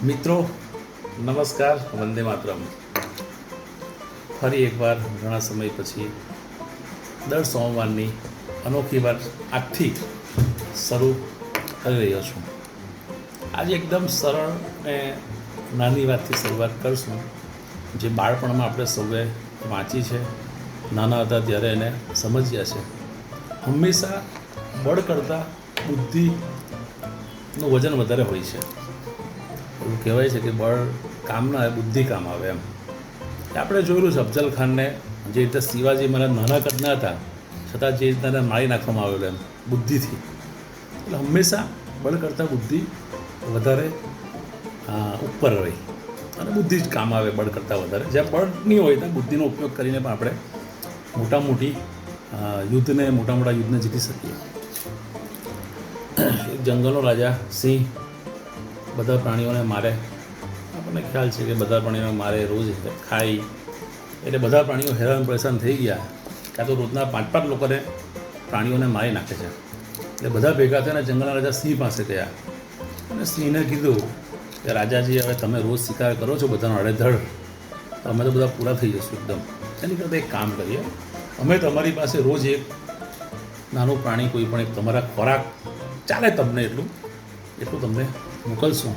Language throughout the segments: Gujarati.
મિત્રો નમસ્કાર, વંદે માતરમ. ફરી એકવાર ઘણા સમય પછી દર સોમવારની અનોખી વાત આજથી શરૂ કરી રહ્યો છું. આજે એકદમ સરળ અને નાની વાતથી શરૂઆત કરશું, જે બાળપણમાં આપણે સૌએ વાંચી છે, નાના હતા ત્યારે એને સમજ્યા છે. હંમેશા બળ કરતાં બુદ્ધિનું વજન વધારે હોય છે. એવું કહેવાય છે કે બળ કામ ના આવે, બુદ્ધિ કામ આવે. એમ આપણે જોયેલું છે અફઝલ ખાનને, જે રીતે શિવાજી મહારાજ નાના કદના હતા છતાં જે રીતના મારી નાખવામાં આવેલો એમ બુદ્ધિથી. એટલે હંમેશા બળ કરતાં બુદ્ધિ વધારે ઉપર રહી, અને બુદ્ધિ જ કામ આવે બળ કરતાં વધારે. જ્યાં બળ નહીં હોય ત્યાં બુદ્ધિનો ઉપયોગ કરીને પણ આપણે મોટા યુદ્ધને જીતી શકીએ. એક જંગલનો રાજા સિંહ બધા પ્રાણીઓને મારે. આપણને ખ્યાલ છે કે બધા પ્રાણીઓને મારે, રોજ ખાય, એટલે બધા પ્રાણીઓ હેરાન પરેશાન થઈ ગયા. કાં તો રોજના 5-5 લોકોને પ્રાણીઓને મારી નાખે છે. એટલે બધા ભેગા થઈને જંગલના રાજા સિંહ પાસે ગયા અને સિંહને કીધું કે રાજાજી, હવે તમે રોજ શિકાર કરો છો બધાનો અડેધડ, અમે તો બધા પૂરા થઈ જશું એકદમ. એની કરતાં એક કામ કરીએ, અમે તમારી પાસે રોજ એક નાનું પ્રાણી, કોઈ પણ એક તમારા ખોરાક ચાલે તમને એટલું તમને મોકલશું.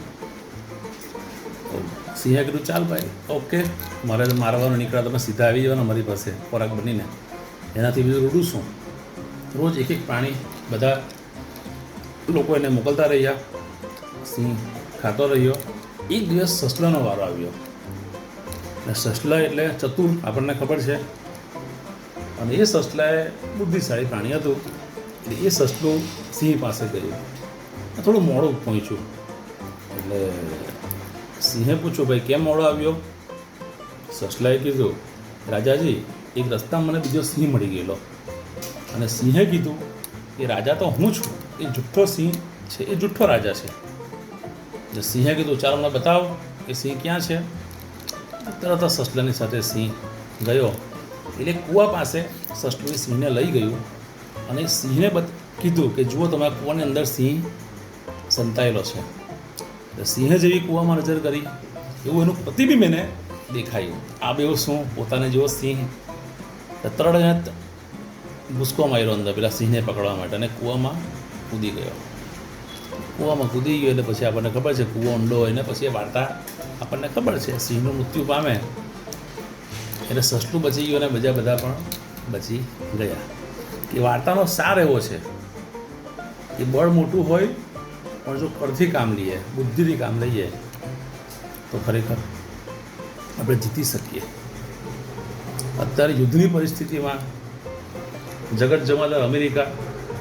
સિંહે કીધું ચાલ ભાઈ, ઓકે, મારે મારવાનું નીકળ્યા, તમે સીધા આવી જવાના મારી પાસે ખોરાક બનીને. એનાથી બીજું રૂડું શું, રોજ એક પ્રાણી બધા લોકો એને મોકલતા રહ્યા. સિંહ ખાતો રહ્યો. એક દિવસ સસલાનો વારો આવ્યો. અને સસલા એટલે ચતુર, આપણને ખબર છે. અને એ સસલાએ બુદ્ધિશાળી પ્રાણી હતું. એટલે એ સસલું સિંહ પાસે ગયું. થોડું મોડું પહોંચ્યું. એટલે સિંહે પૂછ્યું, ભાઈ કેમ મોડો આવ્યો? સસલાએ કીધું, રાજાજી, એક રસ્તામાં મને બીજો સિંહ મળી ગયેલો. અને સિંહે કીધું કે રાજા તો હું છું, એ જુઠ્ઠો સિંહ છે, એ જુઠ્ઠો રાજા છે. એટલે સિંહે કીધું, ચાલો મને બતાવો એ સિંહ ક્યાં છે. તરત જ સસલાની સાથે સિંહ ગયો. એટલે કૂવા પાસે સસલું સિંહને લઈ ગયું અને સિંહને કીધું કે જુઓ, તમારા કૂવાની અંદર સિંહ સંતાયેલો છે. સિંહે જેવી કૂવામાં નજર કરી એવું એનું પ્રતિબિંબ એને દેખાયું. આ બેવ શું, પોતાને જેવો સિંહ. તરત ભૂસકો માર્યો અંદર પેલા સિંહને પકડવા માટે અને કૂવામાં કૂદી ગયો. કૂવામાં કૂદી ગયો એટલે પછી આપણને ખબર છે કૂવો ઊંડો હોય ને પછી એ વાર્તા આપણને ખબર છે. સિંહનું મૃત્યુ પામે એટલે સસલું બચી ગયું અને બીજા બધા પણ બચી ગયા. એ વાર્તાનો સાર એવો છે કે બળ મોટું હોય પણ જો કરથી કામ લઈએ, બુદ્ધિથી કામ લઈએ તો ખરેખર આપણે જીતી શકીએ. અત્યારે યુદ્ધની પરિસ્થિતિમાં જગત જમાદાર અમેરિકા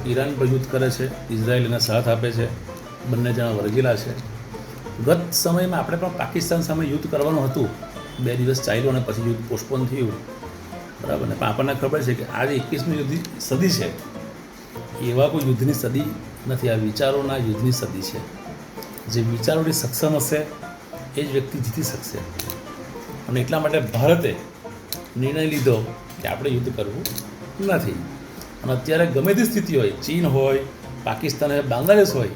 ઈરાન પર યુદ્ધ કરે છે, ઇઝરાયલ એને સાથ આપે છે, બંને જણા વર્ગેલા છે. ગત સમયમાં આપણે પણ પાકિસ્તાન સામે યુદ્ધ કરવાનું હતું, 2 દિવસ ચાલ્યું અને પછી યુદ્ધ પોસ્ટપોન થયું, બરાબર ને. પણ આપણને ખબર છે કે આજે 21મી સદી છે, એવા કોઈ યુદ્ધની સદી નથી. આ વિચારોના યુદ્ધની સદી છે. જે વિચારોની સક્ષમ હશે એ જ વ્યક્તિ જીતી શકશે. અને એટલા માટે ભારતે નિર્ણય લીધો કે આપણે યુદ્ધ કરવું નથી. અને અત્યારે ગમે તે સ્થિતિ હોય, ચીન હોય, પાકિસ્તાન હોય, બાંગ્લાદેશ હોય,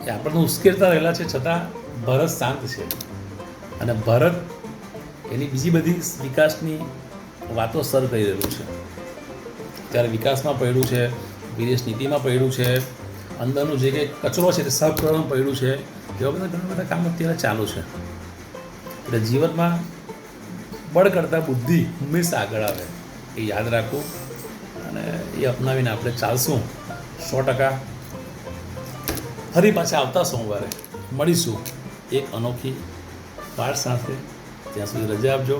એ આપણને ઉશ્કેરતા રહેલા છે, છતાં ભારત શાંત છે. અને ભારત એની બીજી બધી વિકાસની વાતો સર કરી રહેલું છે. ત્યારે વિકાસમાં પડ્યું છે, વિદેશ નીતિમાં પડ્યું છે, અંદરનું જે કંઈ કચરો છે તે સાફ કરવામાં પડ્યું છે. એવા બધા ઘણા બધા કામ અત્યારે ચાલુ છે. એટલે જીવનમાં બળ કરતાં બુદ્ધિ હંમેશા આગળ આવે, એ યાદ રાખવું અને એ અપનાવીને આપણે ચાલશું 100%. ફરી પાછા આવતા સોમવારે મળીશું એક અનોખી વાત સાથે. ત્યાં સુધી રજા આપજો.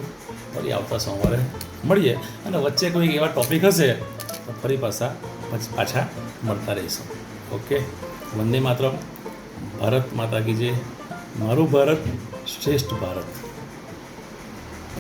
ફરી આવતા સોમવારે મળીએ અને વચ્ચે કોઈ એવા ટૉપિક હશે તો ફરી પાછા મળતા રહીશું. ઓકે, વંદે માતરમ. ભારત માતા કી જય. મારું ભારત શ્રેષ્ઠ ભારત.